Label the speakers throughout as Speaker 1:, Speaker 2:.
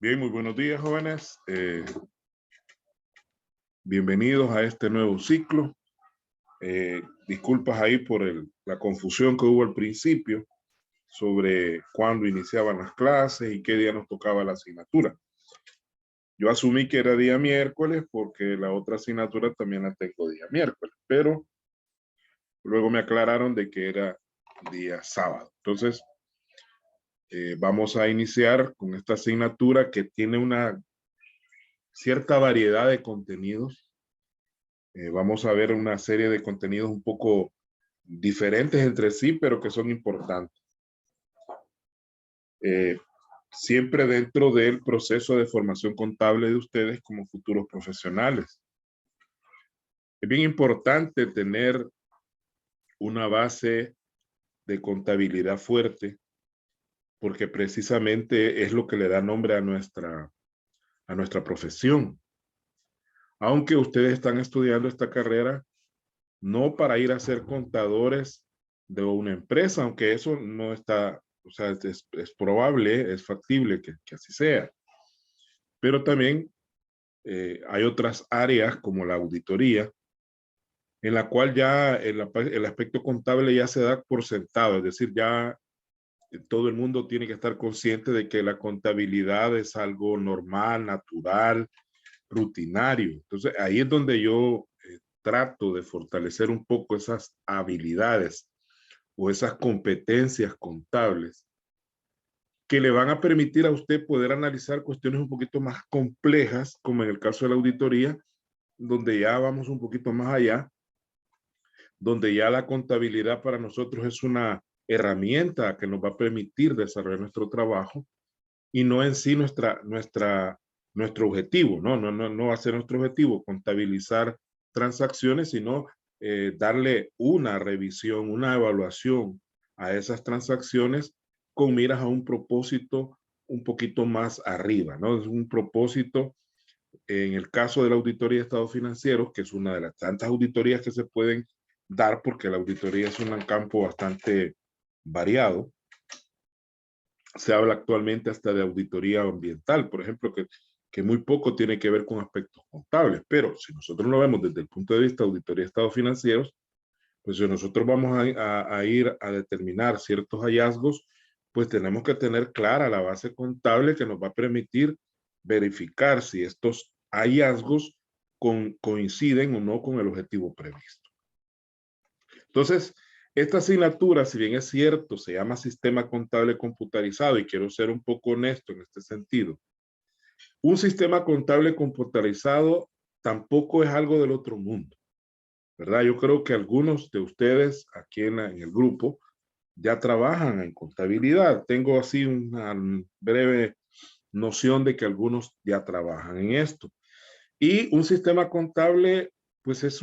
Speaker 1: Bien, muy buenos días, jóvenes. Bienvenidos a este nuevo ciclo. Disculpas ahí por la confusión que hubo al principio sobre cuándo iniciaban las clases y qué día nos tocaba la asignatura. Yo asumí que era día miércoles porque la otra asignatura también la tengo día miércoles, pero luego me aclararon de que era día sábado. Entonces, vamos a iniciar con esta asignatura que tiene una cierta variedad de contenidos. Vamos a ver una serie de contenidos un poco diferentes entre sí, pero que son importantes. Siempre dentro del proceso de formación contable de ustedes como futuros profesionales. Es bien importante tener una base de contabilidad fuerte, porque precisamente es lo que le da nombre a nuestra profesión. Aunque ustedes están estudiando esta carrera, no para ir a ser contadores de una empresa, aunque eso no está, o sea, es probable, es factible que así sea. Pero también hay otras áreas como la auditoría, en la cual ya el aspecto contable ya se da por sentado, es decir, ya todo el mundo tiene que estar consciente de que la contabilidad es algo normal, natural, rutinario. Entonces, ahí es donde yo trato de fortalecer un poco esas habilidades o esas competencias contables que le van a permitir a usted poder analizar cuestiones un poquito más complejas, como en el caso de la auditoría, donde ya vamos un poquito más allá, donde ya la contabilidad para nosotros es una herramienta que nos va a permitir desarrollar nuestro trabajo y no en sí nuestro objetivo, no va a ser nuestro objetivo contabilizar transacciones, sino darle una revisión, una evaluación a esas transacciones con miras a un propósito un poquito más arriba, ¿no? Es un propósito, en el caso de la auditoría de estados financieros, que es una de las tantas auditorías que se pueden dar, porque la auditoría es un campo bastante variado. Se habla actualmente hasta de auditoría ambiental, por ejemplo, que muy poco tiene que ver con aspectos contables, pero si nosotros lo vemos desde el punto de vista de auditoría de estados financieros, pues si nosotros vamos a ir a determinar ciertos hallazgos, pues tenemos que tener clara la base contable que nos va a permitir verificar si estos hallazgos coinciden o no con el objetivo previsto. Entonces, esta asignatura, si bien es cierto, se llama Sistema Contable Computarizado, y quiero ser un poco honesto en este sentido. Un sistema contable computarizado tampoco es algo del otro mundo, ¿verdad? Yo creo que algunos de ustedes aquí en el grupo ya trabajan en contabilidad. Tengo así una breve noción de que algunos ya trabajan en esto. Y un sistema contable, pues es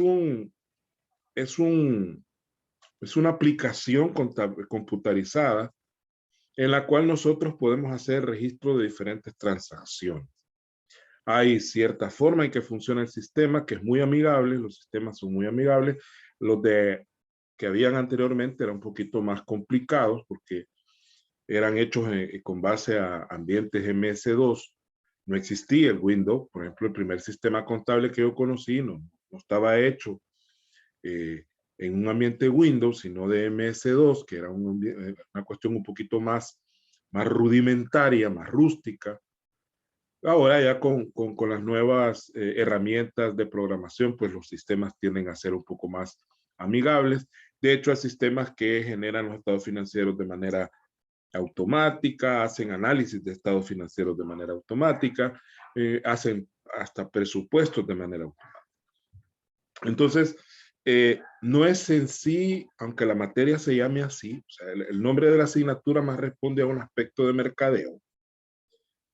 Speaker 1: una aplicación computarizada en la cual nosotros podemos hacer registro de diferentes transacciones. Hay cierta forma en que funciona el sistema que es muy amigable, los sistemas son muy amigables, los que habían anteriormente eran un poquito más complicados porque eran hechos con base a ambientes MS2, no existía el Windows, por ejemplo, el primer sistema contable que yo conocí no estaba hecho en un ambiente Windows, sino de MS2, que era una cuestión un poquito más rudimentaria, más rústica. Ahora ya con las nuevas herramientas de programación, pues los sistemas tienden a ser un poco más amigables. De hecho, hay sistemas que generan los estados financieros de manera automática, hacen análisis de estados financieros de manera automática, hacen hasta presupuestos de manera automática. Entonces, no es en sí, aunque la materia se llame así, o sea, el nombre de la asignatura más responde a un aspecto de mercadeo,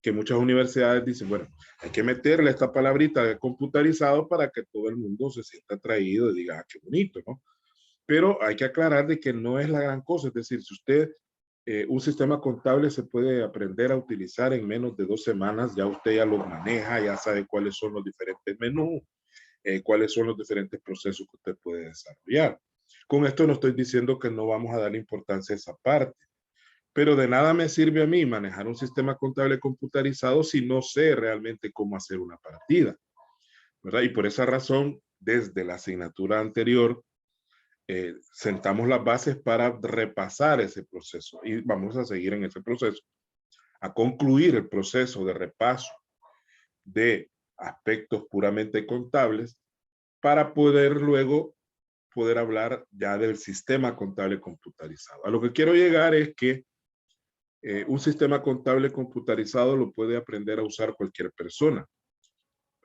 Speaker 1: que muchas universidades dicen, bueno, hay que meterle esta palabrita de computarizado para que todo el mundo se sienta atraído y diga, ah, qué bonito, ¿no? Pero hay que aclarar de que no es la gran cosa, es decir, si usted, un sistema contable se puede aprender a utilizar en menos de 2 semanas, ya usted ya lo maneja, ya sabe cuáles son los diferentes menús, cuáles son los diferentes procesos que usted puede desarrollar. Con esto no estoy diciendo que no vamos a dar importancia a esa parte, Pero de nada me sirve a mí manejar un sistema contable computarizado si no sé realmente cómo hacer una partida, ¿verdad? Y por esa razón, desde la asignatura anterior, sentamos las bases para repasar ese proceso y vamos a seguir en ese proceso, a concluir el proceso de repaso de aspectos puramente contables para poder luego poder hablar ya del sistema contable computarizado. A lo que quiero llegar es que un sistema contable computarizado lo puede aprender a usar cualquier persona,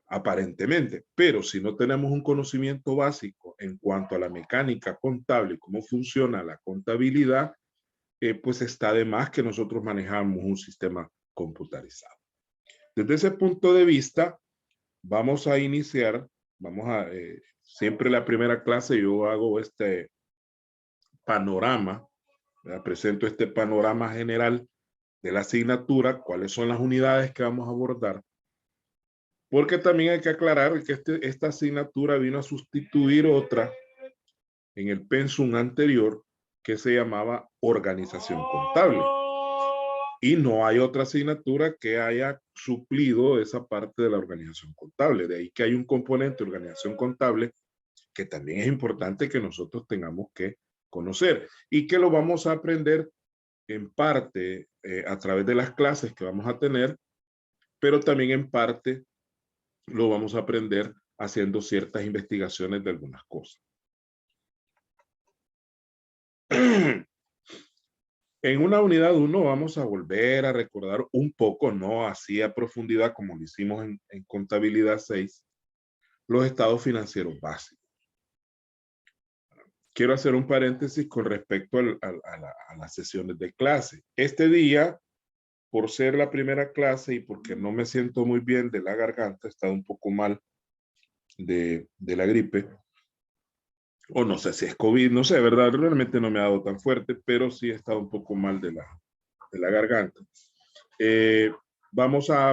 Speaker 1: aparentemente, pero si no tenemos un conocimiento básico en cuanto a la mecánica contable y cómo funciona la contabilidad, pues está de más que nosotros manejamos un sistema computarizado. Desde ese punto de vista, vamos a iniciar, siempre la primera clase yo hago este panorama, presento este panorama general de la asignatura, cuáles son las unidades que vamos a abordar, porque también hay que aclarar que esta asignatura vino a sustituir otra en el pensum anterior que se llamaba organización contable. Y no hay otra asignatura que haya suplido esa parte de la organización contable. De ahí que hay un componente de organización contable que también es importante que nosotros tengamos que conocer y que lo vamos a aprender en parte a través de las clases que vamos a tener, pero también en parte lo vamos a aprender haciendo ciertas investigaciones de algunas cosas. En una unidad 1 vamos a volver a recordar un poco, no así a profundidad como lo hicimos en contabilidad 6, los estados financieros básicos. Quiero hacer un paréntesis con respecto a las sesiones de clase. Este día, por ser la primera clase y porque no me siento muy bien de la garganta, he estado un poco mal de la gripe, o no sé si es COVID, no sé, ¿verdad? Realmente no me ha dado tan fuerte, pero sí he estado un poco mal de la garganta. Vamos a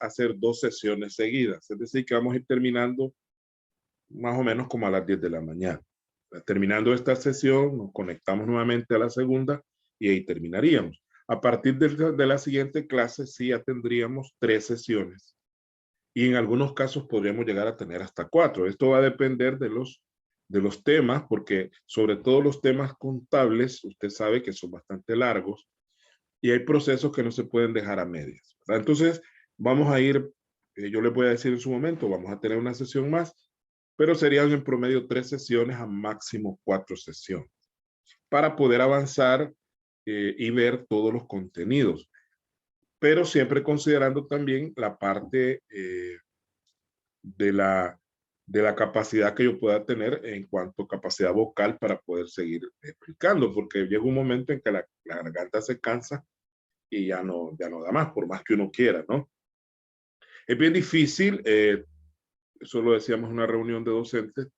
Speaker 1: hacer 2 sesiones seguidas, es decir, que vamos a ir terminando más o menos como a las 10 de la mañana. Terminando esta sesión, nos conectamos nuevamente a la segunda y ahí terminaríamos. A partir de la siguiente clase, sí ya tendríamos 3 sesiones y en algunos casos podríamos llegar a tener hasta 4. Esto va a depender de los temas, porque sobre todo los temas contables, usted sabe que son bastante largos y hay procesos que no se pueden dejar a medias, ¿verdad? Entonces, vamos a ir, yo les voy a decir en su momento, vamos a tener una sesión más, pero serían en promedio 3 sesiones a máximo 4 sesiones para poder avanzar y ver todos los contenidos, pero siempre considerando también la parte de la capacidad que yo pueda tener en cuanto a capacidad vocal para poder seguir explicando, porque llega un momento en que la garganta se cansa y ya no da más, por más que uno quiera, ¿no? Es bien difícil, eso lo decíamos en una reunión de docentes,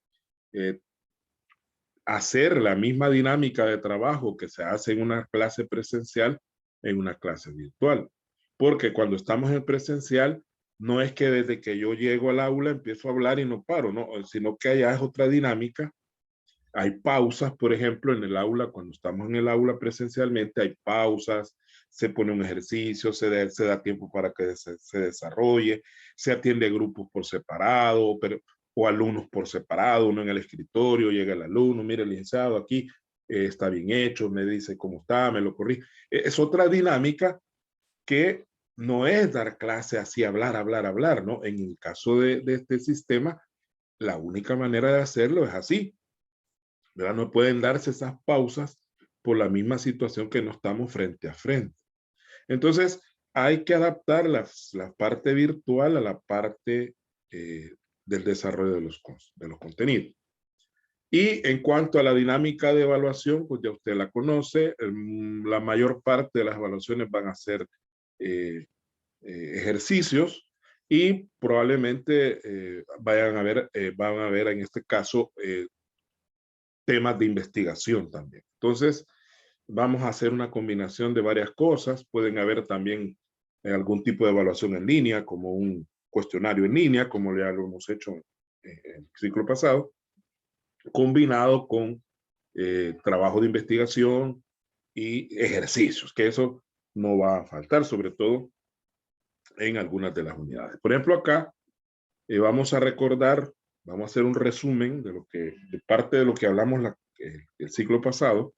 Speaker 1: hacer la misma dinámica de trabajo que se hace en una clase presencial en una clase virtual. Porque cuando estamos en presencial, no es que desde que yo llego al aula empiezo a hablar y no paro, no, sino que allá es otra dinámica. Hay pausas, por ejemplo, en el aula, cuando estamos en el aula presencialmente, hay pausas, se pone un ejercicio, se da tiempo para que se desarrolle, se atiende grupos por separado, o alumnos por separado, uno en el escritorio, llega el alumno, mire, licenciado, aquí está bien hecho, me dice cómo está, me lo corrige. Es otra dinámica que no es dar clase así, hablar, ¿no? En el caso de este sistema, la única manera de hacerlo es así, ¿verdad? No pueden darse esas pausas por la misma situación que no estamos frente a frente. Entonces, hay que adaptar la parte virtual a la parte del desarrollo de los contenidos. Y en cuanto a la dinámica de evaluación, pues ya usted la conoce, la mayor parte de las evaluaciones van a ser ejercicios y probablemente van a ver en este caso temas de investigación también. Entonces, vamos a hacer una combinación de varias cosas. Pueden haber también algún tipo de evaluación en línea, como un cuestionario en línea, como ya lo hemos hecho en el ciclo pasado, combinado con trabajo de investigación y ejercicios, que eso no va a faltar, sobre todo en algunas de las unidades. Por ejemplo, acá vamos a recordar, vamos a hacer un resumen de parte de lo que hablamos el ciclo pasado.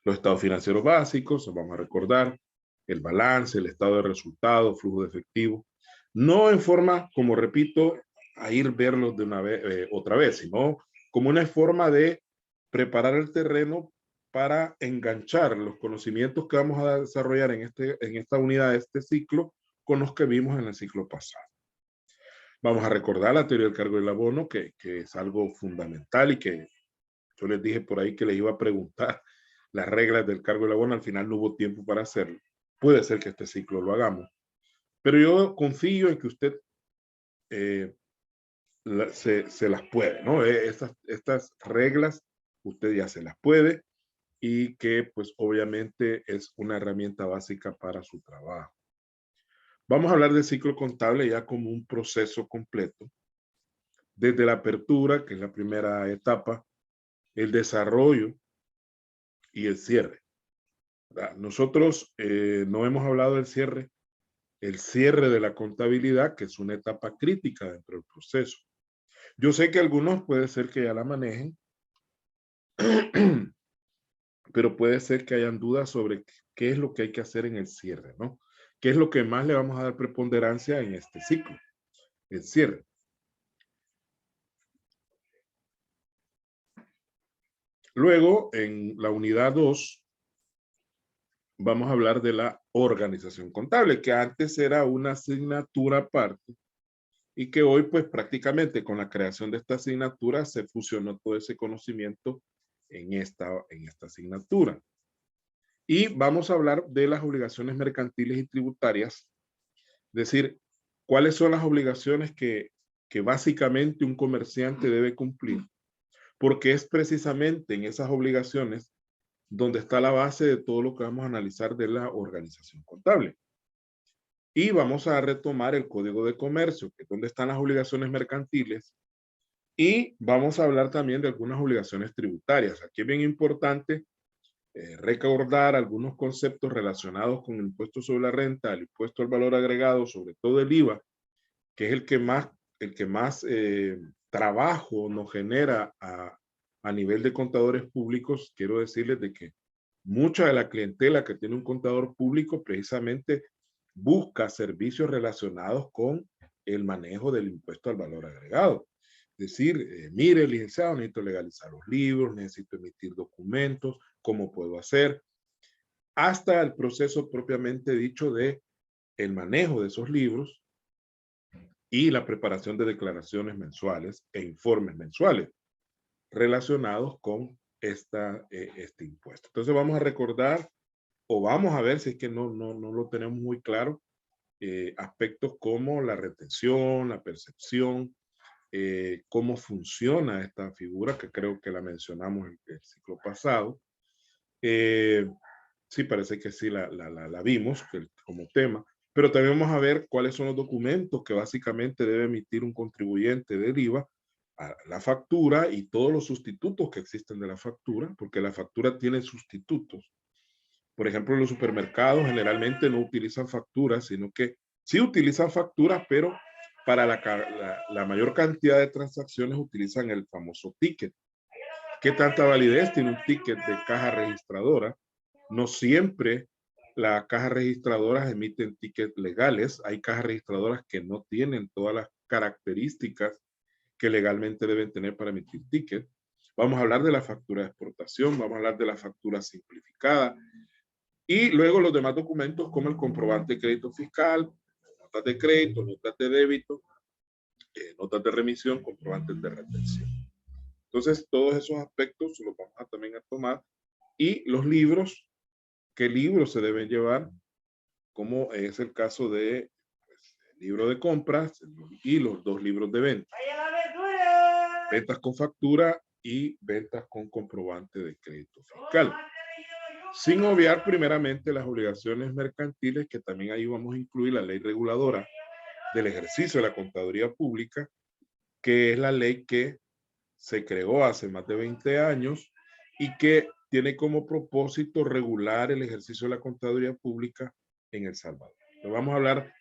Speaker 1: Los estados financieros básicos, vamos a recordar el balance, el estado de resultados, flujo de efectivo. No en forma, como repito, a ir verlos de una vez, otra vez, sino como una forma de preparar el terreno para enganchar los conocimientos que vamos a desarrollar en esta unidad de este ciclo con los que vimos en el ciclo pasado. Vamos a recordar la teoría del cargo y el abono, que es algo fundamental y que yo les dije por ahí que les iba a preguntar las reglas del cargo y el abono. Al final no hubo tiempo para hacerlo. Puede ser que este ciclo lo hagamos. Pero yo confío en que usted se las puede, ¿no? Estas reglas usted ya se las puede y que pues obviamente es una herramienta básica para su trabajo. Vamos a hablar del ciclo contable ya como un proceso completo, desde la apertura, que es la primera etapa, el desarrollo y el cierre. Nosotros no hemos hablado del cierre, el cierre de la contabilidad, que es una etapa crítica dentro del proceso. Yo sé que algunos puede ser que ya la manejen, pero puede ser que hayan dudas sobre qué es lo que hay que hacer en el cierre, ¿no? ¿Qué es lo que más le vamos a dar preponderancia en este ciclo? El cierre. Luego, en la unidad 2, vamos a hablar de la organización contable, que antes era una asignatura aparte y que hoy, pues prácticamente con la creación de esta asignatura se fusionó todo ese conocimiento en esta asignatura. Y vamos a hablar de las obligaciones mercantiles y tributarias, es decir, cuáles son las obligaciones que básicamente un comerciante debe cumplir, porque es precisamente en esas obligaciones donde está la base de todo lo que vamos a analizar de la organización contable. Y vamos a retomar el Código de Comercio, que es donde están las obligaciones mercantiles, y vamos a hablar también de algunas obligaciones tributarias. Aquí es bien importante recordar algunos conceptos relacionados con el impuesto sobre la renta, el impuesto al valor agregado, sobre todo el IVA, que es el que más trabajo nos genera a nivel de contadores públicos. Quiero decirles de que mucha de la clientela que tiene un contador público precisamente busca servicios relacionados con el manejo del impuesto al valor agregado. Es decir, mire, licenciado, necesito legalizar los libros, necesito emitir documentos, ¿cómo puedo hacer? Hasta el proceso propiamente dicho de el manejo de esos libros y la preparación de declaraciones mensuales e informes mensuales relacionados con este impuesto. Entonces vamos a recordar o vamos a ver si es que no lo tenemos muy claro, aspectos como la retención, la percepción, cómo funciona esta figura, que creo que la mencionamos en el ciclo pasado. Sí, parece que sí la vimos como tema, pero también vamos a ver cuáles son los documentos que básicamente debe emitir un contribuyente del IVA a la factura y todos los sustitutos que existen de la factura, porque la factura tiene sustitutos. Por ejemplo, los supermercados generalmente no utilizan facturas, sino que sí utilizan facturas, pero para la mayor cantidad de transacciones utilizan el famoso ticket. ¿Qué tanta validez tiene un ticket de caja registradora? No siempre las cajas registradoras emiten tickets legales. Hay cajas registradoras que no tienen todas las características que legalmente deben tener para emitir tickets. Vamos a hablar de la factura de exportación, vamos a hablar de la factura simplificada y luego los demás documentos como el comprobante de crédito fiscal, notas de crédito, notas de débito, notas de remisión, comprobantes de retención. Entonces, todos esos aspectos los vamos a también a tomar. Y los libros, ¿qué libros se deben llevar? Como es el caso de pues, el libro de compras y los 2 libros de venta. Ventas con factura y ventas con comprobante de crédito fiscal. Sin obviar primeramente las obligaciones mercantiles, que también ahí vamos a incluir la ley reguladora del ejercicio de la contaduría pública, que es la ley que se creó hace más de 20 años y que tiene como propósito regular el ejercicio de la contaduría pública en El Salvador. Entonces vamos a hablar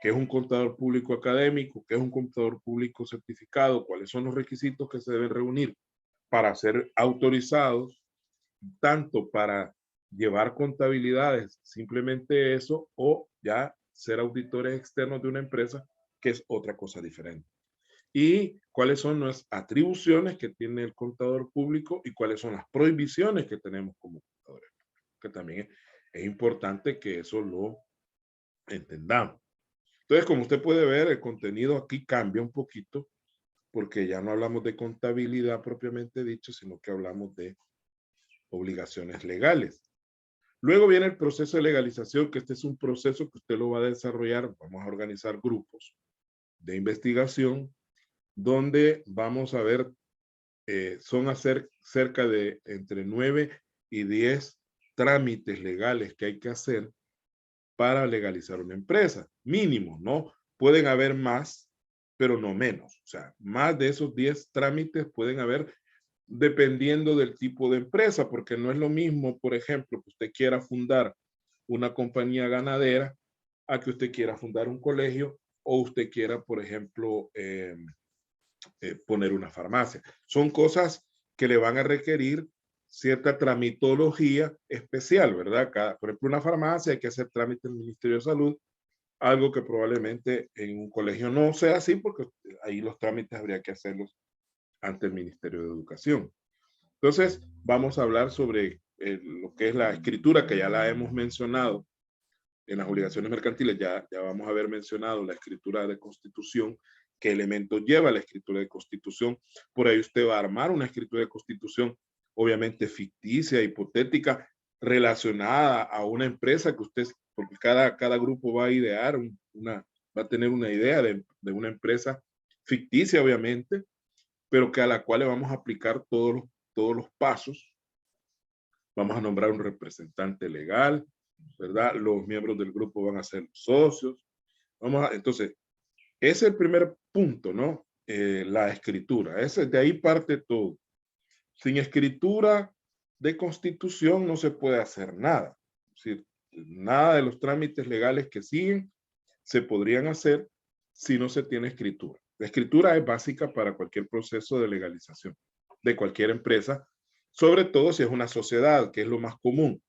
Speaker 1: qué es un contador público académico, qué es un contador público certificado, cuáles son los requisitos que se deben reunir para ser autorizados, tanto para llevar contabilidades, simplemente eso, o ya ser auditores externos de una empresa, que es otra cosa diferente. Y cuáles son las atribuciones que tiene el contador público y cuáles son las prohibiciones que tenemos como contadores, que también es importante que eso lo entendamos. Entonces, como usted puede ver, el contenido aquí cambia un poquito porque ya no hablamos de contabilidad propiamente dicho, sino que hablamos de obligaciones legales. Luego viene el proceso de legalización, que este es un proceso que usted lo va a desarrollar. Vamos a organizar grupos de investigación donde vamos a ver, son hacer cerca de entre 9 y 10 trámites legales que hay que hacer para legalizar una empresa. Mínimo, ¿no? Pueden haber más, pero no menos. O sea, más de esos 10 trámites pueden haber dependiendo del tipo de empresa, porque no es lo mismo, por ejemplo, que usted quiera fundar una compañía ganadera a que usted quiera fundar un colegio o usted quiera, por ejemplo, poner una farmacia. Son cosas que le van a requerir cierta tramitología especial, ¿verdad? Por ejemplo, una farmacia hay que hacer trámite en el Ministerio de Salud, algo que probablemente en un colegio no sea así, porque ahí los trámites habría que hacerlos ante el Ministerio de Educación. Entonces, vamos a hablar sobre lo que es la escritura, que ya la hemos mencionado en las obligaciones mercantiles, ya vamos a haber mencionado la escritura de constitución, qué elementos lleva la escritura de constitución. Por ahí usted va a armar una escritura de constitución, obviamente ficticia, hipotética, relacionada a una empresa que usted, porque cada grupo va a idear va a tener una idea de una empresa ficticia, obviamente, pero que a la cual le vamos a aplicar todos los pasos. Vamos a nombrar un representante legal, ¿verdad? Los miembros del grupo van a ser socios. Entonces, ese es el primer punto, ¿no? La escritura. De ahí parte todo. Sin escritura de constitución no se puede hacer nada. Es decir, nada de los trámites legales que siguen se podrían hacer si no se tiene escritura. La escritura es básica para cualquier proceso de legalización de cualquier empresa, sobre todo si es una sociedad, que es lo más común.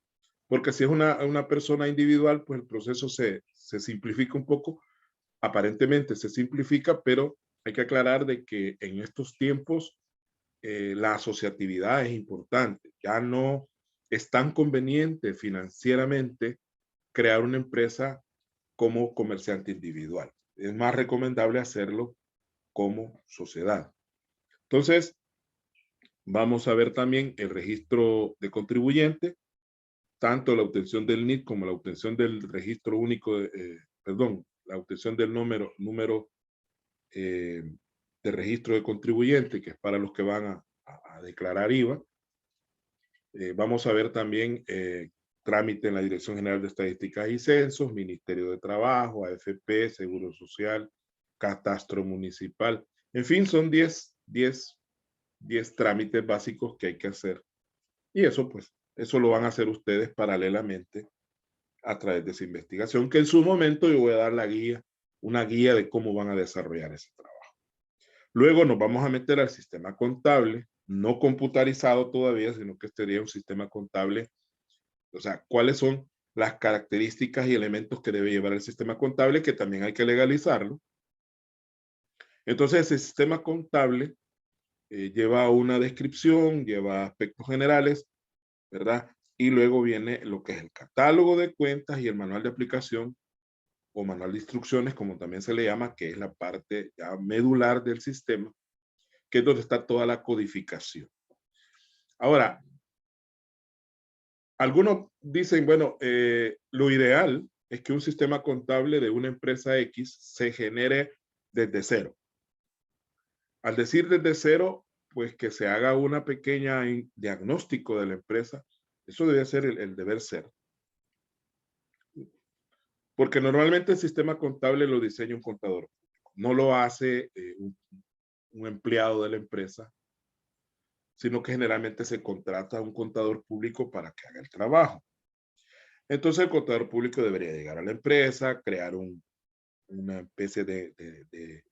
Speaker 1: Porque si es una persona individual, pues el proceso se simplifica un poco. Aparentemente se simplifica, pero hay que aclarar de que en estos tiempos la asociatividad es importante. Ya no es tan conveniente financieramente crear una empresa como comerciante individual. Es más recomendable hacerlo como sociedad. Entonces, vamos a ver también el registro de contribuyente, tanto la obtención del NIT como la obtención del registro único, la obtención del número de registro de contribuyente, que es para los que van a declarar IVA. Vamos a ver también trámite en la Dirección General de Estadísticas y Censos, Ministerio de Trabajo, AFP, Seguro Social, Catastro Municipal. En fin, son 10 trámites básicos que hay que hacer. Y eso, pues, eso lo van a hacer ustedes paralelamente a través de esa investigación, que en su momento yo voy a dar una guía de cómo van a desarrollar ese trabajo. Luego nos vamos a meter al sistema contable, no computarizado todavía, sino que sería un sistema contable. O sea, ¿cuáles son las características y elementos que debe llevar el sistema contable, que también hay que legalizarlo? Entonces, ese sistema contable lleva una descripción, lleva aspectos generales, ¿verdad? Y luego viene lo que es el catálogo de cuentas y el manual de aplicación o manual de instrucciones, como también se le llama, que es la parte ya medular del sistema, que es donde está toda la codificación. Ahora, algunos dicen, bueno, lo ideal es que un sistema contable de una empresa X se genere desde cero. Al decir desde cero, pues que se haga una pequeña diagnóstico de la empresa. Eso debe ser el deber ser. Porque normalmente el sistema contable lo diseña un contador. No lo hace un empleado de la empresa. sino que generalmente se contrata a un contador público para que haga el trabajo. Entonces el contador público debería llegar a la empresa, crear una especie de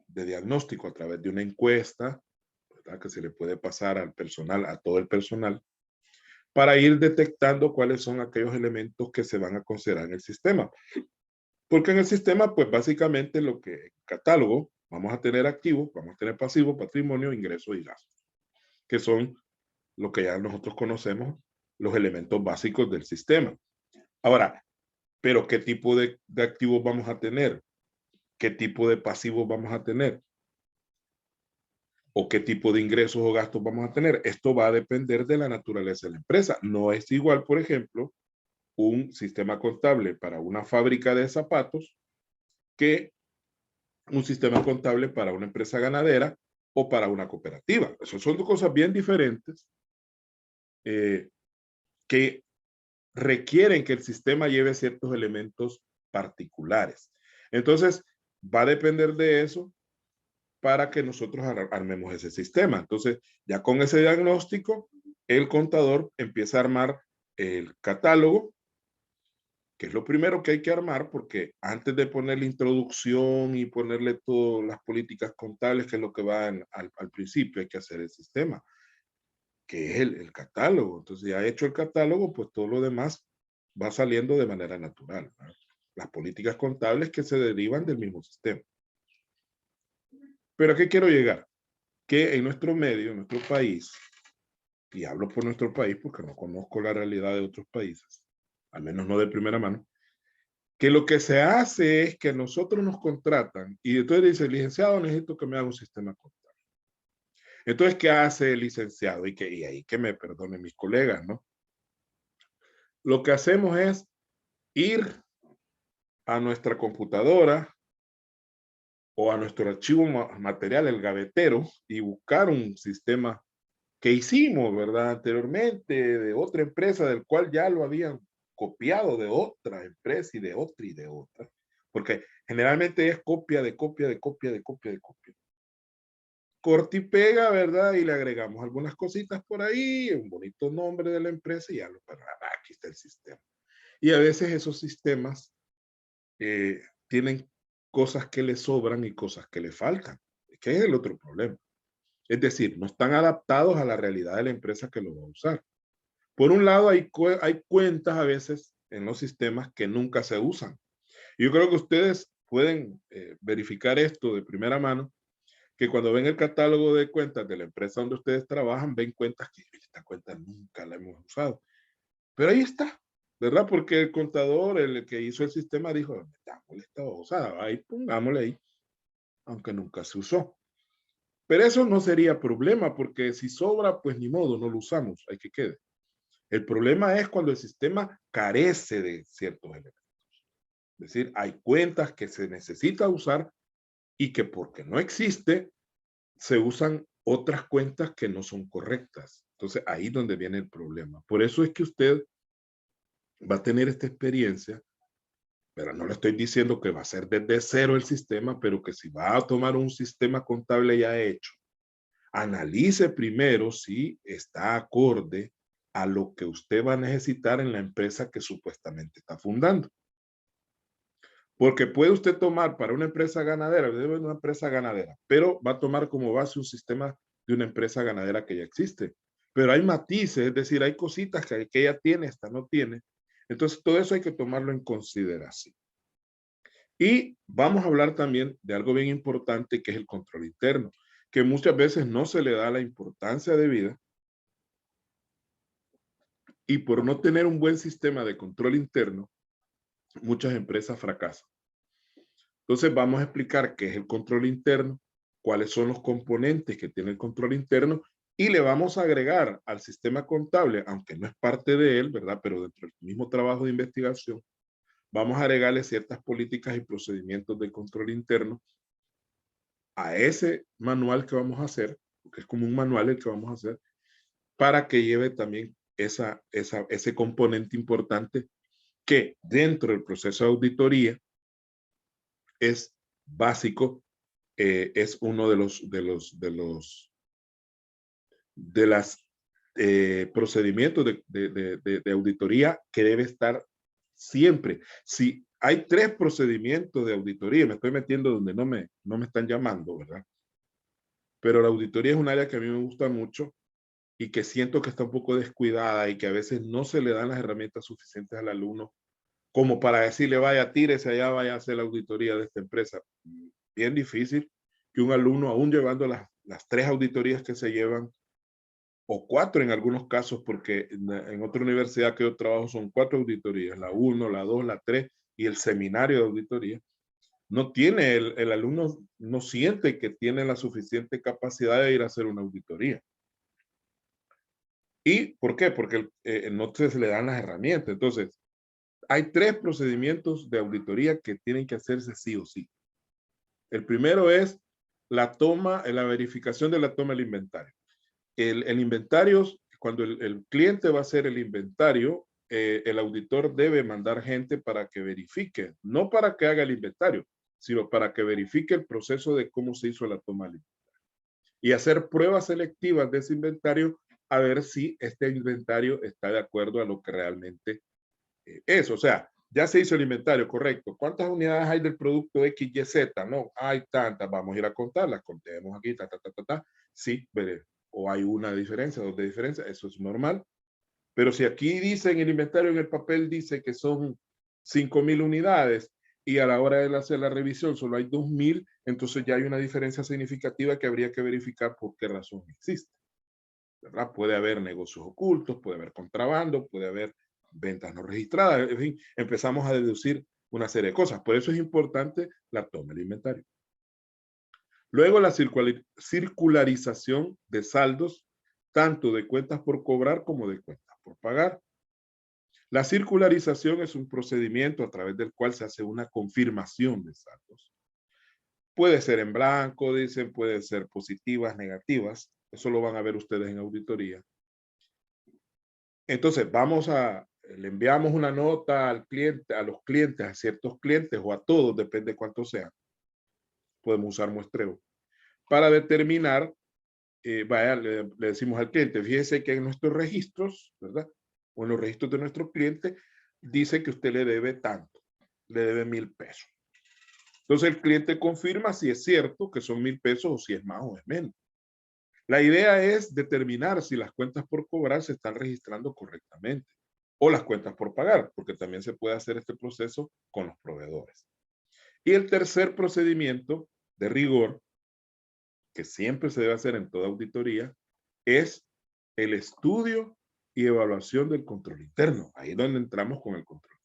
Speaker 1: diagnóstico a través de una encuesta, ¿verdad?, que se le puede pasar al personal, a todo el personal, para ir detectando cuáles son aquellos elementos que se van a considerar en el sistema. Porque en el sistema, pues básicamente lo que catálogo, vamos a tener activos, vamos a tener pasivos, patrimonio, ingresos y gastos, que son lo que ya nosotros conocemos, los elementos básicos del sistema. Ahora, ¿pero qué tipo de activos vamos a tener? ¿Qué tipo de pasivos vamos a tener? ¿O qué tipo de ingresos o gastos vamos a tener? Esto va a depender de la naturaleza de la empresa. No es igual, por ejemplo, un sistema contable para una fábrica de zapatos que un sistema contable para una empresa ganadera o para una cooperativa. Eso son dos cosas bien diferentes que requieren que el sistema lleve ciertos elementos particulares. Entonces, va a depender de eso para que nosotros armemos ese sistema. Entonces, ya con ese diagnóstico, el contador empieza a armar el catálogo, que es lo primero que hay que armar, porque antes de poner la introducción y ponerle todas las políticas contables, que es lo que va al principio, hay que hacer el sistema, que es el catálogo. Entonces, ya hecho el catálogo, pues todo lo demás va saliendo de manera natural, ¿no? Las políticas contables que se derivan del mismo sistema. Pero ¿a qué quiero llegar? Que en nuestro medio, en nuestro país, y hablo por nuestro país porque no conozco la realidad de otros países, al menos no de primera mano, que lo que se hace es que nosotros nos contratan y entonces dice, licenciado, necesito que me haga un sistema contable. Entonces, ¿qué hace el licenciado? Y ahí que me perdonen mis colegas, ¿no? Lo que hacemos es ir a nuestra computadora o a nuestro archivo material, el gavetero, y buscar un sistema que hicimos, ¿verdad? Anteriormente de otra empresa del cual ya lo habían copiado de otra empresa y de otra y de otra. Porque generalmente es copia de copia de copia de copia de copia. Corta y pega, ¿verdad? Y le agregamos algunas cositas por ahí, un bonito nombre de la empresa y ya lo para aquí está el sistema. Y a veces esos sistemas tienen cosas que le sobran y cosas que le faltan, que es el otro problema. Es decir, no están adaptados a la realidad de la empresa que lo va a usar. Por un lado, hay cuentas a veces en los sistemas que nunca se usan. Yo creo que ustedes pueden verificar esto de primera mano, que cuando ven el catálogo de cuentas de la empresa donde ustedes trabajan, ven cuentas que esta cuenta nunca la hemos usado. Pero ahí está, ¿verdad? Porque el contador, el que hizo el sistema, dijo, metámosle esta usada, ahí pongámosle ahí, aunque nunca se usó. Pero eso no sería problema, porque si sobra, pues ni modo, no lo usamos, hay que quede. El problema es cuando el sistema carece de ciertos elementos. Es decir, hay cuentas que se necesita usar y que porque no existe, se usan otras cuentas que no son correctas. Entonces, ahí es donde viene el problema. Por eso es que usted va a tener esta experiencia, pero no le estoy diciendo que va a ser desde cero el sistema, pero que si va a tomar un sistema contable ya hecho, analice primero si está acorde a lo que usted va a necesitar en la empresa que supuestamente está fundando. Porque puede usted tomar para una empresa ganadera, pero va a tomar como base un sistema de una empresa ganadera que ya existe. Pero hay matices, es decir, hay cositas que ella tiene, esta no tiene. Entonces, todo eso hay que tomarlo en consideración. Y vamos a hablar también de algo bien importante que es el control interno, que muchas veces no se le da la importancia debida y por no tener un buen sistema de control interno, muchas empresas fracasan. Entonces vamos a explicar qué es el control interno, cuáles son los componentes que tiene el control interno y le vamos a agregar al sistema contable, aunque no es parte de él, ¿verdad? Pero dentro del mismo trabajo de investigación, vamos a agregarle ciertas políticas y procedimientos de control interno a ese manual que vamos a hacer, porque es como un manual el que vamos a hacer, para que lleve también ese componente importante que dentro del proceso de auditoría es básico, es uno de de las procedimientos de auditoría que debe estar siempre. Si hay 3 procedimientos de auditoría, me estoy metiendo donde no me están llamando, ¿verdad? Pero la auditoría es un área que a mí me gusta mucho y que siento que está un poco descuidada y que a veces no se le dan las herramientas suficientes al alumno como para decirle, vaya, tírese allá, vaya a hacer la auditoría de esta empresa. Bien difícil que un alumno, aún llevando las 3 auditorías que se llevan, o 4 en algunos casos, porque en otra universidad que yo trabajo son 4 auditorías, la 1, la 2, la 3 y el seminario de auditoría. No tiene, el alumno no siente que tiene la suficiente capacidad de ir a hacer una auditoría. ¿Y por qué? Porque no se le dan las herramientas. Entonces, hay 3 procedimientos de auditoría que tienen que hacerse sí o sí. El primero es la verificación de la toma del inventario. El inventario, cuando el cliente va a hacer el inventario, el auditor debe mandar gente para que verifique, no para que haga el inventario, sino para que verifique el proceso de cómo se hizo la toma del inventario. Y hacer pruebas selectivas de ese inventario a ver si este inventario está de acuerdo a lo que realmente es. O sea, ya se hizo el inventario, correcto. ¿Cuántas unidades hay del producto XYZ? No, hay tantas, vamos a ir a contarlas, contemos aquí, Sí, veré. O hay una diferencia, 2 de diferencia, eso es normal. Pero si aquí dice en el inventario, en el papel dice que son 5,000 unidades y a la hora de hacer la revisión solo hay 2,000, entonces ya hay una diferencia significativa que habría que verificar por qué razón existe, ¿verdad? Puede haber negocios ocultos, puede haber contrabando, puede haber ventas no registradas, en fin, empezamos a deducir una serie de cosas. Por eso es importante la toma del inventario. Luego la circularización de saldos, tanto de cuentas por cobrar como de cuentas por pagar. La circularización es un procedimiento a través del cual se hace una confirmación de saldos. Puede ser en blanco, dicen, puede ser positivas, negativas. Eso lo van a ver ustedes en auditoría. Entonces, le enviamos una nota al cliente, a los clientes, a ciertos clientes o a todos, depende de cuántos sean. Podemos usar muestreo para determinar, le decimos al cliente, fíjese que en nuestros registros, ¿verdad? O en los registros de nuestro cliente, dice que usted le debe tanto, le debe 1,000 pesos. Entonces el cliente confirma si es cierto que son 1,000 pesos o si es más o es menos. La idea es determinar si las cuentas por cobrar se están registrando correctamente o las cuentas por pagar, porque también se puede hacer este proceso con los proveedores. Y el tercer procedimiento de rigor, que siempre se debe hacer en toda auditoría, es el estudio y evaluación del control interno. Ahí es donde entramos con el control.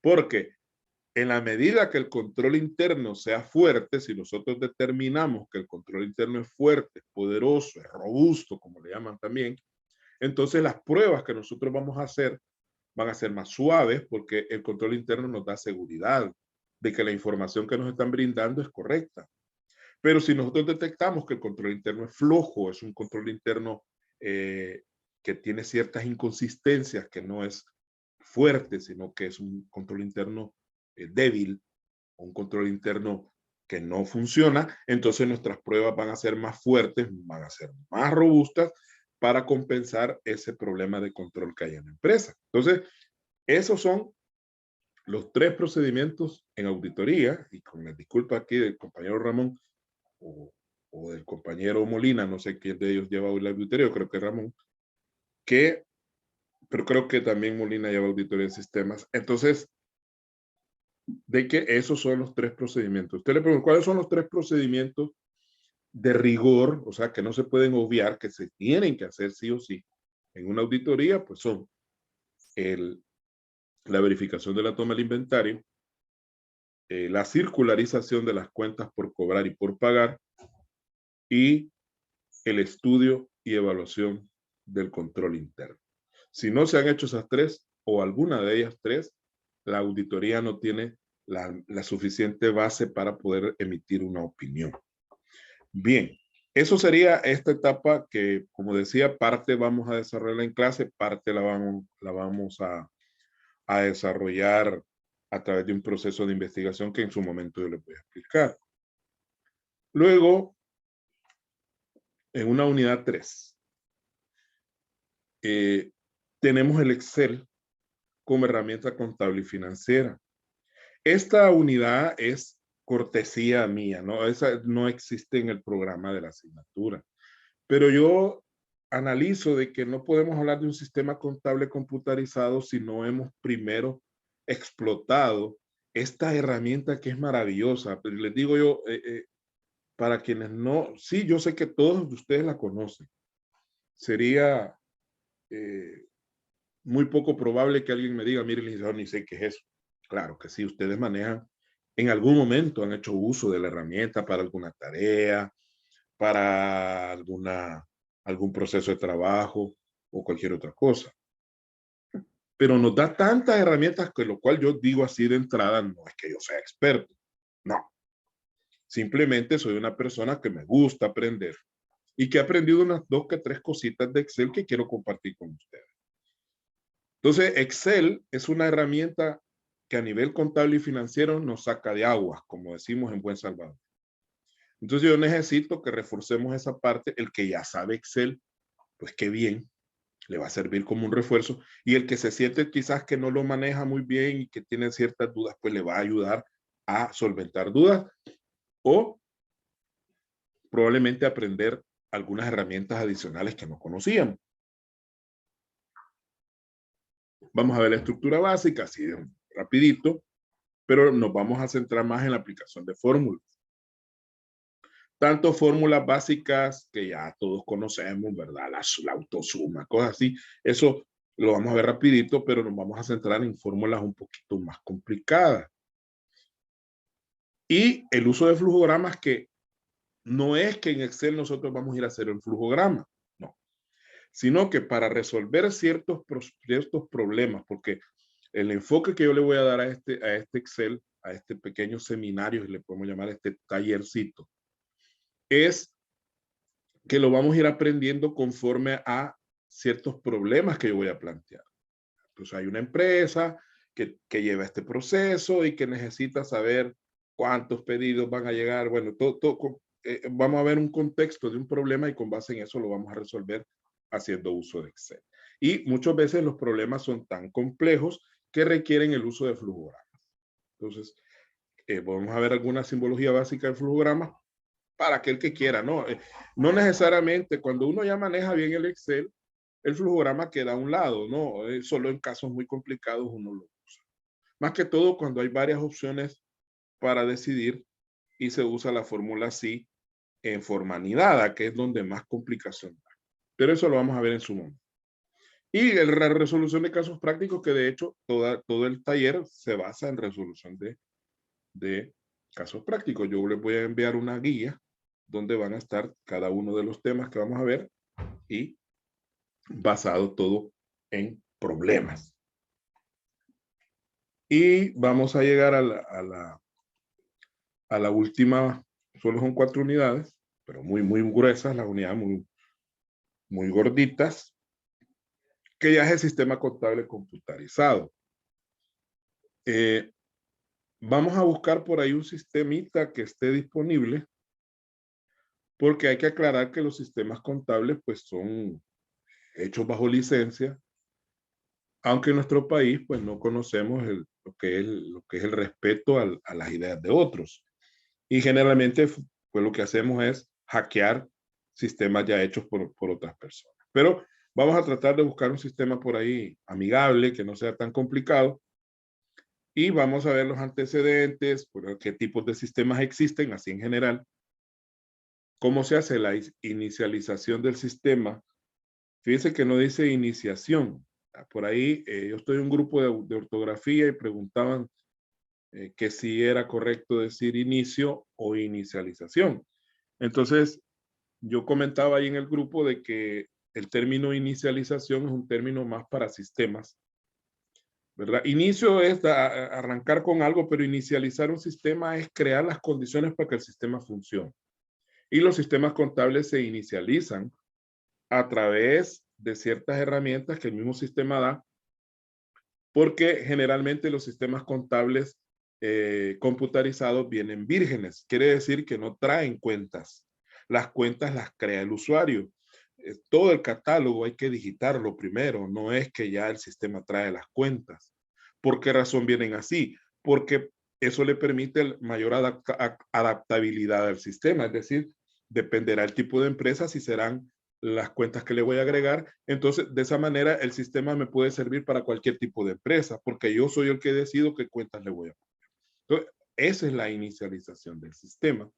Speaker 1: Porque en la medida que el control interno sea fuerte, si nosotros determinamos que el control interno es fuerte, poderoso, es robusto, como le llaman también, entonces las pruebas que nosotros vamos a hacer van a ser más suaves porque el control interno nos da seguridad de que la información que nos están brindando es correcta. Pero si nosotros detectamos que el control interno es flojo, es un control interno que tiene ciertas inconsistencias, que no es fuerte, sino que es un control interno débil, un control interno que no funciona, entonces nuestras pruebas van a ser más fuertes, van a ser más robustas para compensar ese problema de control que hay en la empresa. Entonces, esos son los 3 procedimientos en auditoría, y con la disculpa aquí del compañero Ramón o del compañero Molina, no sé quién de ellos lleva hoy la auditoría, creo que Ramón, pero creo que también Molina lleva auditoría de sistemas. Entonces, de que esos son los 3 procedimientos. Usted le pregunta, ¿cuáles son los 3 procedimientos de rigor? O sea, que no se pueden obviar, que se tienen que hacer sí o sí en una auditoría, pues son la verificación de la toma del inventario, la circularización de las cuentas por cobrar y por pagar, y el estudio y evaluación del control interno. Si no se han hecho esas 3 o alguna de ellas 3, la auditoría no tiene la suficiente base para poder emitir una opinión. Bien, eso sería esta etapa que, como decía, parte vamos a desarrollar en clase, parte la vamos a desarrollar a través de un proceso de investigación que en su momento yo les voy a explicar. Luego, en una unidad 3, tenemos el Excel como herramienta contable y financiera. Esta unidad es cortesía mía, ¿no? Esa no existe en el programa de la asignatura. Pero yo analizo de que no podemos hablar de un sistema contable computarizado si no hemos primero explotado esta herramienta que es maravillosa. Pero les digo yo, para quienes no, sí, yo sé que todos ustedes la conocen. Sería muy poco probable que alguien me diga, mire, licenciado, ni sé qué es eso. Claro que sí, ustedes manejan, en algún momento han hecho uso de la herramienta para alguna tarea, para algún proceso de trabajo o cualquier otra cosa. Pero nos da tantas herramientas que lo cual yo digo así de entrada, no es que yo sea experto, no. Simplemente soy una persona que me gusta aprender y que he aprendido unas 2 que 3 cositas de Excel que quiero compartir con ustedes. Entonces, Excel es una herramienta que a nivel contable y financiero nos saca de aguas, como decimos en buen Salvador. Entonces, yo necesito que reforcemos esa parte. El que ya sabe Excel, pues qué bien, le va a servir como un refuerzo. Y el que se siente quizás que no lo maneja muy bien y que tiene ciertas dudas, pues le va a ayudar a solventar dudas o probablemente aprender algunas herramientas adicionales que no conocíamos. Vamos a ver la estructura básica, así rapidito, pero nos vamos a centrar más en la aplicación de fórmulas. Tanto fórmulas básicas que ya todos conocemos, ¿verdad? La autosuma, cosas así. Eso lo vamos a ver rapidito, pero nos vamos a centrar en fórmulas un poquito más complicadas. Y el uso de flujogramas, que no es que en Excel nosotros vamos a ir a hacer el flujograma, no. Sino que para resolver ciertos problemas, porque el enfoque que yo le voy a dar a este Excel, a este pequeño seminario, y le podemos llamar este tallercito, es que lo vamos a ir aprendiendo conforme a ciertos problemas que yo voy a plantear. Pues hay una empresa que lleva este proceso y que necesita saber cuántos pedidos van a llegar. Bueno, vamos a ver un contexto de un problema y con base en eso lo vamos a resolver haciendo uso de Excel. Y muchas veces los problemas son tan complejos que requieren el uso de flujogramas. Entonces, vamos a ver alguna simbología básica del flujograma para aquel que quiera, ¿no? No necesariamente, cuando uno ya maneja bien el Excel, el flujograma queda a un lado, ¿no? Solo en casos muy complicados uno lo usa. Más que todo cuando hay varias opciones para decidir y se usa la fórmula SI en forma anidada, que es donde más complicación da. Pero eso lo vamos a ver en su momento. Y la resolución de casos prácticos, que de hecho todo el taller se basa en resolución de casos prácticos. Yo les voy a enviar una guía donde van a estar cada uno de los temas que vamos a ver y basado todo en problemas. Y vamos a llegar a la última, solo son 4 unidades, pero muy gruesas, las unidades muy gorditas, que ya es el sistema contable computarizado. Vamos a buscar por ahí un sistemita que esté disponible, porque hay que aclarar que los sistemas contables pues son hechos bajo licencia, aunque en nuestro país pues no conocemos lo que es el respeto a las ideas de otros. Y generalmente pues lo que hacemos es hackear sistemas ya hechos por otras personas. Pero vamos a tratar de buscar un sistema por ahí amigable, que no sea tan complicado. Y vamos a ver los antecedentes, qué tipos de sistemas existen, así en general. ¿Cómo se hace la inicialización del sistema? Fíjense que no dice iniciación. Por ahí yo estoy en un grupo de ortografía y preguntaban que si era correcto decir inicio o inicialización. Entonces, yo comentaba ahí en el grupo de que el término inicialización es un término más para sistemas, ¿verdad? Inicio es arrancar con algo, pero inicializar un sistema es crear las condiciones para que el sistema funcione. Y los sistemas contables se inicializan a través de ciertas herramientas que el mismo sistema da, porque generalmente los sistemas contables computarizados vienen vírgenes. Quiere decir que no traen cuentas. Las cuentas las crea el usuario. todo el catálogo hay que digitarlo primero, no es que ya el sistema trae las cuentas. ¿Por qué razón vienen así? Porque eso le permite mayor adaptabilidad al sistema, es decir, dependerá el tipo de empresa si serán las cuentas que le voy a agregar. Entonces, de esa manera, el sistema me puede servir para cualquier tipo de empresa, porque yo soy el que decido qué cuentas le voy a poner. Entonces, esa es la inicialización del sistema.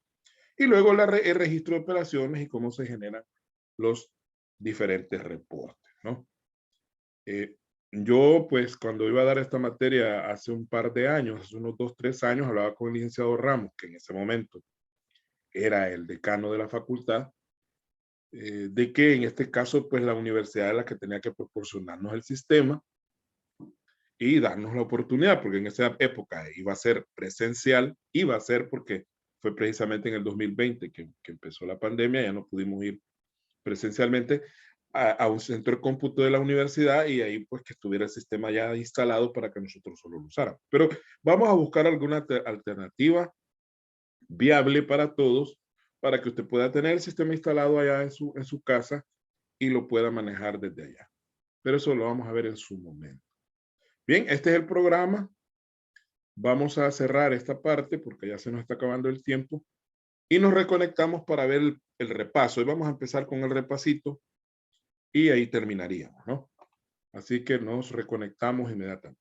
Speaker 1: Y luego el registro de operaciones y cómo se generan los diferentes reportes, ¿no? Yo, pues, cuando iba a dar esta materia hace un par de años, hace unos 2, 3 años, hablaba con el licenciado Ramos, que en ese momento era el decano de la facultad, de que en este caso, pues, la universidad era la que tenía que proporcionarnos el sistema y darnos la oportunidad, porque en esa época iba a ser presencial, iba a ser porque fue precisamente en el 2020 que empezó la pandemia, ya no pudimos ir presencialmente a un centro de cómputo de la universidad y ahí pues que estuviera el sistema ya instalado para que nosotros solo lo usáramos. Pero vamos a buscar alguna alternativa viable para todos para que usted pueda tener el sistema instalado allá en su casa y lo pueda manejar desde allá. Pero eso lo vamos a ver en su momento. Bien, este es el programa. Vamos a cerrar esta parte porque ya se nos está acabando el tiempo y nos reconectamos para ver el repaso. Hoy vamos a empezar con el repasito y ahí terminaríamos, ¿no? Así que nos reconectamos inmediatamente.